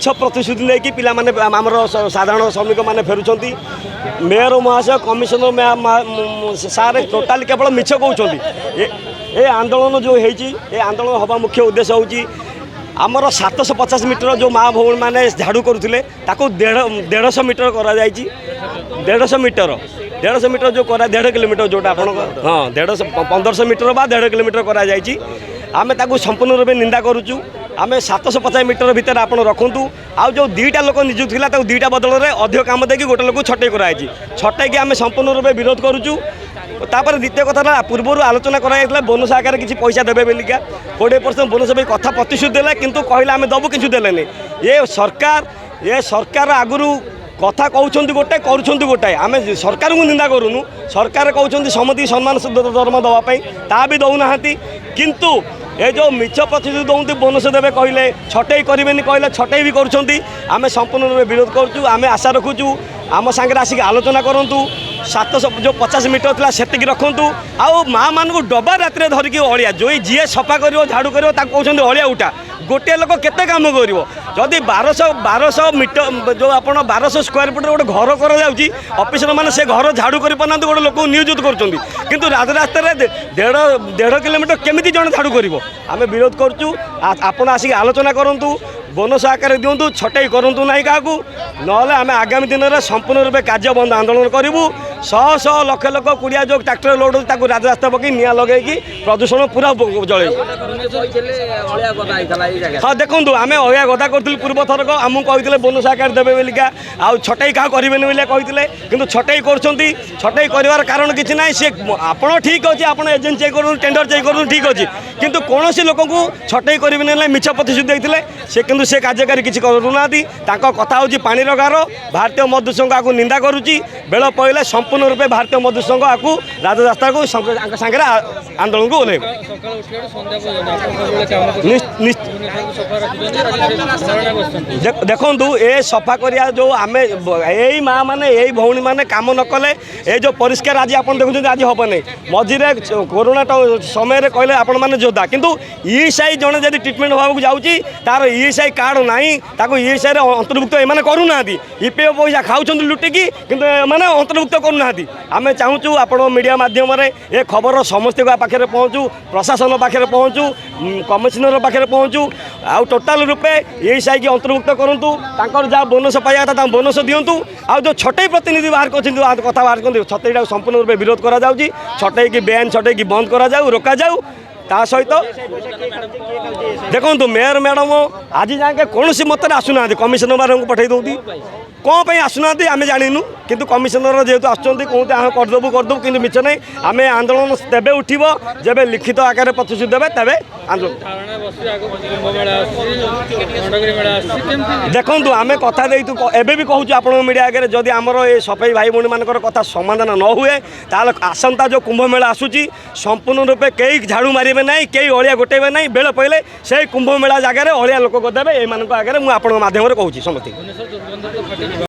मिछ प्रतिश्रुति लेकिन पिला माने आमर साधारण श्रमिक मैंने फेरुंट मेयर महाशय कमिशनर सारे टोटाली केवल मिछ कहते ये आंदोलन जो है आंदोलन हवा मुख्य उद्देश्य हूँ आमर 750 मीटर जो माँ भौणी मैंने झाड़ू करुले 150 मीटर करा 150 मीटर 150 मीटर जो करा 1.5 किलोमीटर जोटा आप हाँ 1500 मीटर बा 1.5 किलोमीटर करा आम संपूर्ण रूप निंदा करुचु आम 750 मीटर भितर आप रखु आउ जो 2टा लोक निजुक्त था 2टा बदल में अधिक काम देकी गोटे लोक छटई कराई छटई आम संपूर्ण रूप विरोध करुचु तापर द्वितीय कथा पूर्व आलोचना कराई बोनस आकार किसी पैसा देवे बोलिका 20% बोनस कथा प्रतिश्रुति देला किंतु कहले आम दबु किसी देलेनी ये सरकार आगुरी कथा कहते गोटे कर गोटाए आम सरकार को निंदा करूनु सरकार कहते समति सम्मान दरमा दवाई ता भी दौना किंतु ये जो मिछ प्रतिश्रुति दौंती बोनस देवे कहले छटई करेंगे कहले छटई भी करें संपूर्ण रूप विरोध करुँ आम आशा रखुचु आम सांगे आसिक आलोचना करूँ 700 जो 50 मीटर था से रखु आउ माँ मान डबा रात धरिकी अलिया जो जी सफा कर झाड़ू कर कहते अलिया उठा गोटे लोक केते काम कर जदि 1200 मीटर जो आप 1200 स्क्वायर फुट गोटे घर करफिसर मैंने से घर झाड़ू कर पाना गोटे लोक नियोजित कर राजरास्त 1.5 किलोमीटर केमी जन झाड़ू कर आम विरोध करुँ आप आसिक आलोचना करूँ बोनस आकार दिंतु छटई करूँ ना क्या ना आम आगामी दिन में संपूर्ण रूप कार्य बंद आंदोलन करूँ 100 लक्ष लोक कुड़िया जो ट्राक्टर लोड राजरास्ता पकई निआ लगे प्रदूषण पूरा जल हाँ देखो आम अया गदा करूँ पूर्व थरक आमको कहते बोनस आकार देवे बोलिका आउ छटई क्या करेंगे बोलिए कहते कि छटई छटई कर कारण किसी ना सी आप ठीक अच्छे आप एजेंट चेक करूँ टेंडर चेक करूँ ठीक अच्छे किंतु कौन लोक को छटई करेंगे मिछ प्रतिश्रुति देते से किंतु से कार्यकारी किसी करूना कथा हूँ पानी गार भारतीय मजदूर संघ आपको निंदा करुच्ची बेल पड़े संपूर्ण रूपे भारतीय मजदूर संघ आपको राजरास्ता को सांगे आंदोलन को ओह्लैब देखु ए सफा करिया जो आम यही माँ मैंने यही भौणी मैंने काम न कले ये जो परिष्कार आज आप देखुं आज हम नहीं मझे कोरोना समय कहले आपण मैंने जोधा किंतु ईएसआई जड़े जब ट्रिटमेंट होगा जाऊँगी तार ईएसआई कार्ड ना ईएसआई अंतर्भुक्त एम करूना ईपीएफ पैसा खाऊँ लुटिकी किंतु एम अंतर्भुक्त करूना आम चाहूँ आप मीडिया माध्यम ये खबर समस्त पाखे पहुँचू प्रशासन पाखे पहुँचू कमिशनर पाखे पहुँचू आउ टोटाल रूपे ईएसआई की अंतर्भुक्त करूँ जहाँ बोनस पाइबा कथा बोनस दिंतु आउ जो छटई प्रतिनिधि बाहर कर कथा बाहर कर छटईटा संपूर्ण रूपे विरोध करा छटई की बेआईन छटई की बंद करा रोका जाऊ ता सहित देखो मेयर मैडम आज जाके कौन मत आसुना कमिशनर बार पठे दौती कौन पर आसुना आम जानू किंतु कमिशनर जेहेतु आसुँच करदेबू करदेबू कि मिछ नहीं आम आंदोलन तेबे उठब जब लिखित आकार प्रतिश्रुति देवे तेबे आंदोलन देखु आम कथा एबे भी कहूँ आप मीडिया आगे जदि आमर ये सफाई भाई भौणी मान कथा समाधान न हुए ताल आसंता जो कुंभ मेला आसूची संपूर्ण रूपे कई झाड़ू मारे ना कई अलिया गोटेबे ना बेल पड़े से कुंभ मेला जगह अलिया लोक करदेवे ये आगे मुझे माध्यम कहूँ समस्त